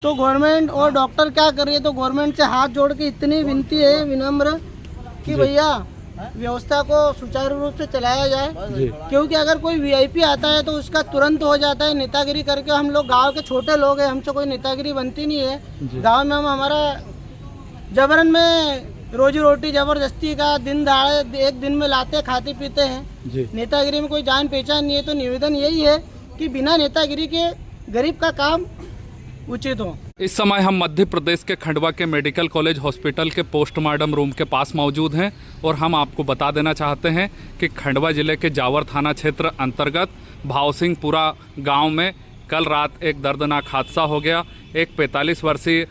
तो गवर्नमेंट और डॉक्टर क्या कर रही है, तो गवर्नमेंट से हाथ जोड़ के इतनी विनती है विनम्र कि भैया व्यवस्था को सुचारू रूप से चलाया जाए, क्योंकि अगर कोई वीआईपी आता है तो उसका तुरंत हो जाता है नेतागिरी करके। हम लोग गांव के छोटे लोग हैं, हमसे कोई नेतागिरी बनती नहीं है। गांव में हम हमारा जबरन में रोजी रोटी जबरदस्ती का दिन दहाड़े एक दिन में लाते खाते पीते हैं। नेतागिरी में कोई जान पहचान नहीं है। तो निवेदन यही है कि बिना नेतागिरी के गरीब का काम उचित हो। इस समय हम मध्य प्रदेश के खंडवा के मेडिकल कॉलेज हॉस्पिटल के पोस्टमार्टम रूम के पास मौजूद हैं और हम आपको बता देना चाहते हैं कि खंडवा जिले के जावर थाना क्षेत्र अंतर्गत भावसिंहपुरा गांव में कल रात एक दर्दनाक हादसा हो गया। एक 45 वर्षीय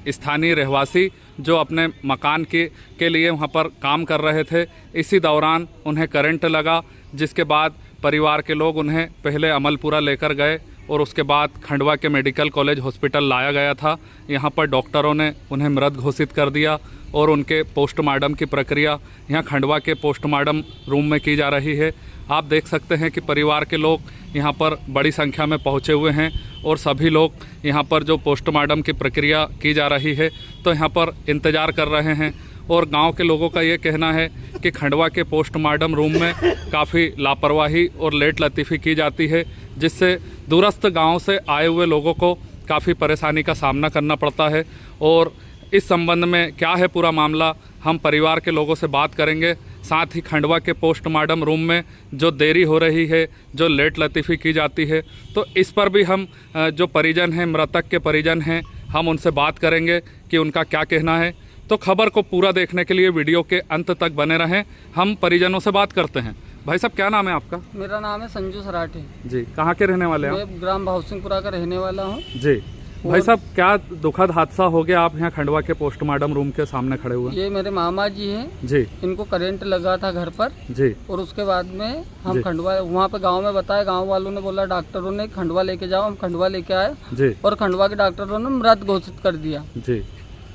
स्थानीय रहवासी जो अपने मकान के लिए वहां पर काम कर रहे थे, इसी दौरान उन्हें करंट लगा, जिसके बाद परिवार के लोग उन्हें पहले अमलपुरा लेकर गए और उसके बाद खंडवा के मेडिकल कॉलेज हॉस्पिटल लाया गया था। यहाँ पर डॉक्टरों ने उन्हें मृत घोषित कर दिया और उनके पोस्टमार्टम की प्रक्रिया यहाँ खंडवा के पोस्टमार्टम रूम में की जा रही है। आप देख सकते हैं कि परिवार के लोग यहाँ पर बड़ी संख्या में पहुँचे हुए हैं और सभी लोग यहाँ पर जो पोस्टमार्टम की प्रक्रिया की जा रही है तो यहाँ पर इंतज़ार कर रहे हैं। और गांव के लोगों का ये कहना है कि खंडवा के पोस्टमार्टम रूम में काफ़ी लापरवाही और लेट लतीफ़ी की जाती है, जिससे दूरस्थ गांव से आए हुए लोगों को काफ़ी परेशानी का सामना करना पड़ता है। और इस संबंध में क्या है पूरा मामला, हम परिवार के लोगों से बात करेंगे। साथ ही खंडवा के पोस्टमार्टम रूम में जो देरी हो रही है, जो लेट लतीफ़ी की जाती है, तो इस पर भी हम जो परिजन हैं, मृतक के परिजन हैं, हम उनसे बात करेंगे कि उनका क्या कहना है। तो खबर को पूरा देखने के लिए वीडियो के अंत तक बने रहें। हम परिजनों से बात करते हैं। भाई साहब, क्या नाम है आपका? मेरा नाम है संजू सराठी जी। कहाँ के रहने वाले हैं? मैं ग्राम भावसिंहपुरा का रहने वाला हूँ जी। भाई साहब, क्या दुखद हादसा हो गया, आप यहाँ खंडवा के पोस्टमार्टम रूम के सामने खड़े हुए? ये मेरे मामा जी हैं जी। इनको करंट लगा था घर पर जी। और उसके बाद में हम खंडवा वहाँ पे गांव में बताया, गांव वालों ने बोला डॉक्टरों ने खंडवा लेके जाओ, हम खंडवा लेके आए जी। और खंडवा के डॉक्टरों ने मृत घोषित कर दिया जी।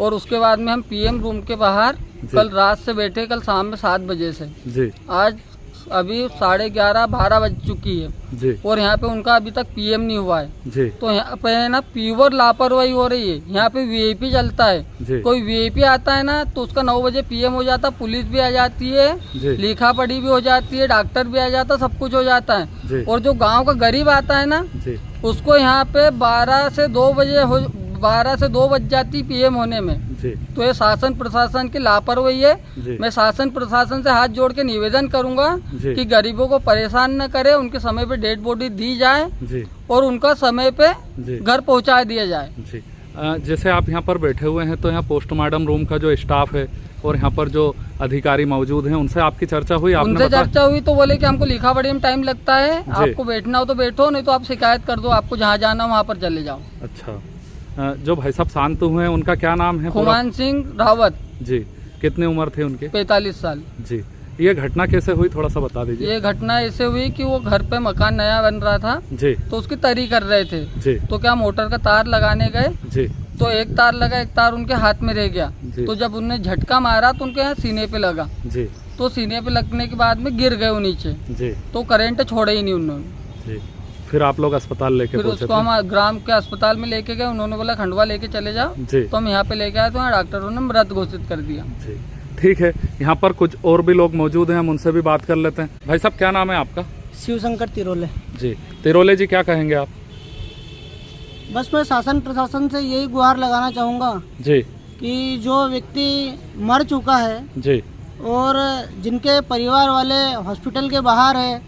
और उसके बाद में हम पीएम रूम के बाहर कल रात से बैठे, कल शाम में 7 बजे से जी। आज अभी 11:30-12 बज चुकी है जी। और यहाँ पे उनका अभी तक पीएम नहीं हुआ है जी। तो यहाँ पे है ना प्योर लापरवाही हो रही है। यहाँ पे वीआईपी चलता है, कोई वीआईपी आता है ना तो उसका 9 बजे पीएम हो जाता, पुलिस भी आ जाती है, लिखा पढ़ी भी हो जाती है, डॉक्टर भी आ जाता, सब कुछ हो जाता है। और जो गाँव का गरीब आता है ना उसको यहाँ पे 12 से 2 बज जाती पीएम होने में। तो ये शासन प्रशासन की लापरवाही है। मैं शासन प्रशासन से हाथ जोड़ के निवेदन करूंगा कि गरीबों को परेशान न करे, उनके समय पे डेड बॉडी दी जाए और उनका समय पे घर पहुंचा दिया जाए। जैसे आप यहाँ पर बैठे हुए हैं तो यहाँ पोस्टमार्टम रूम का जो स्टाफ है और यहाँ पर जो अधिकारी मौजूद हैं, उनसे आपकी चर्चा हुई? उनसे चर्चा हुई तो बोले कि हमको लिखा पढ़ी में टाइम लगता है, आपको बैठना हो तो बैठो, नहीं तो आप शिकायत कर दो, आपको जहाँ जाना वहाँ पर चले जाओ। अच्छा। जो भाई साहब शांत हुए हैं उनका क्या नाम है? खुमान सिंह रावत जी। कितनी उम्र थी उनकी? 45 साल जी। ये घटना कैसे हुई, थोड़ा सा बता दीजिए। ये घटना ऐसे हुई कि वो घर पे मकान नया बन रहा था जी, तो उसकी तरी कर रहे थे जी। तो क्या मोटर का तार लगाने गए जी, तो एक तार लगा, एक तार उनके हाथ में रह गया। तो जब उन्हें झटका मारा तो उनके यहाँ सीने पे लगा जी, तो सीने पे लगने के बाद में गिर गए वो नीचे जी, तो करंट छोड़े ही नहीं उन्होंने जी। फिर आप लोग अस्पताल लेके फिर उसको हम ग्राम के अस्पताल में लेके गए, उन्होंने बोला खंडवा लेके चले जाओ जी। तो हम यहाँ पे लेके आए तो यहाँ डॉक्टरों ने मृत घोषित कर दिया जी। ठीक है, यहाँ पर कुछ और भी लोग मौजूद हैं, हम उनसे भी बात कर लेते हैं। भाई साहब, क्या नाम है आपका? शिवशंकर तिरोले जी। तिरोले जी, क्या कहेंगे आप? बस मैं शासन प्रशासन से यही गुहार लगाना चाहूँगा जी कि जो व्यक्ति मर चुका है जी और जिनके परिवार वाले हॉस्पिटल के बाहर है,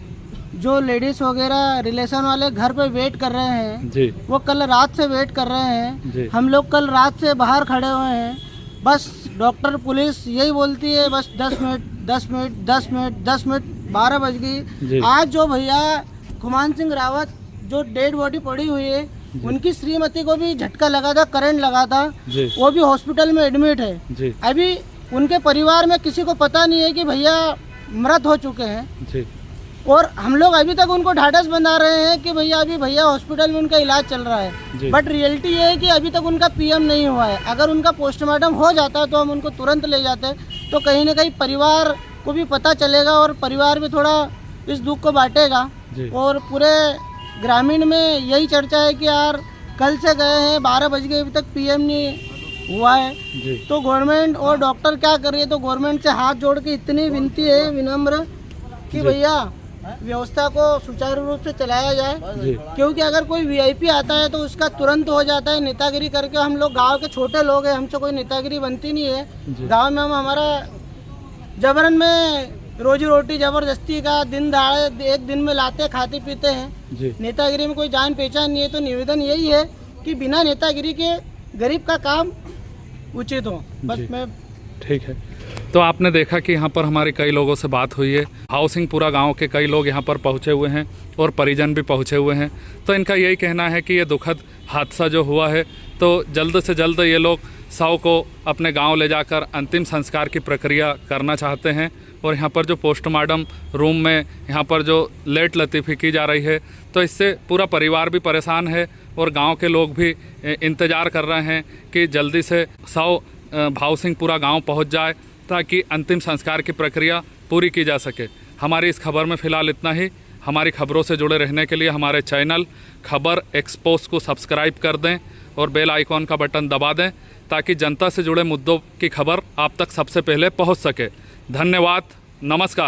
जो लेडीज वगैरह रिलेशन वाले घर पे वेट कर रहे हैं जी, वो कल रात से वेट कर रहे हैं जी। हम लोग कल रात से बाहर खड़े हुए हैं, बस डॉक्टर पुलिस यही बोलती है बस 10 मिनट 10 मिनट 10 मिनट 10 मिनट 12 बज गई। आज जो भैया खुमान सिंह रावत जो डेड बॉडी पड़ी हुई है, उनकी श्रीमती को भी झटका लगा था, करंट लगा था, वो भी हॉस्पिटल में एडमिट है। अभी उनके परिवार में किसी को पता नहीं है कि भैया मृत हो चुके हैं और हम लोग अभी तक उनको ढाढ़स बना रहे हैं कि भैया अभी भैया हॉस्पिटल में उनका इलाज चल रहा है। बट रियलिटी ये है कि अभी तक उनका पीएम नहीं हुआ है। अगर उनका पोस्टमार्टम हो जाता तो हम उनको तुरंत ले जाते, तो कहीं ना कहीं परिवार को भी पता चलेगा और परिवार भी थोड़ा इस दुख को बांटेगा। और पूरे ग्रामीण में यही चर्चा है कि यार कल से गए हैं, 12 बज गए, अभी तक पीएम नहीं हुआ है जी। तो गवर्नमेंट और डॉक्टर क्या कर रही है, तो गवर्नमेंट से हाथ जोड़ के इतनी विनती है विनम्र कि भैया व्यवस्था को सुचारू रूप से चलाया जाए जी। क्योंकि अगर कोई वीआईपी आता है तो उसका तुरंत हो जाता है नेतागिरी करके। हम लोग गांव के छोटे लोग हैं, हमसे कोई नेतागिरी बनती नहीं है। गांव में हम हमारा जबरन में रोजी रोटी जबरदस्ती का दिन दहाड़े एक दिन में लाते खाते पीते हैं जी। नेतागिरी में कोई जान पहचान नहीं है। तो निवेदन यही है कि बिना नेतागिरी के गरीब का काम उचित हो। बस मैं ठीक है। तो आपने देखा कि यहाँ पर हमारे कई लोगों से बात हुई है। भावसिंहपुरा गांव के कई लोग यहाँ पर पहुँचे हुए हैं और परिजन भी पहुँचे हुए हैं। तो इनका यही कहना है कि ये दुखद हादसा जो हुआ है तो जल्द से जल्द ये लोग शव को अपने गांव ले जाकर अंतिम संस्कार की प्रक्रिया करना चाहते हैं। और यहाँ पर जो पोस्टमार्टम रूम में यहाँ पर जो लेट लतीफ़ी की जा रही है तो इससे पूरा परिवार भी परेशान है और गांव के लोग भी इंतज़ार कर रहे हैं कि जल्दी से शव भावसिंहपुरा गांव पहुंच जाए ताकि अंतिम संस्कार की प्रक्रिया पूरी की जा सके। हमारी इस खबर में फ़िलहाल इतना ही। हमारी खबरों से जुड़े रहने के लिए हमारे चैनल खबर एक्सपोज को सब्सक्राइब कर दें और बेल आइकॉन का बटन दबा दें ताकि जनता से जुड़े मुद्दों की खबर आप तक सबसे पहले पहुंच सके। धन्यवाद, नमस्कार।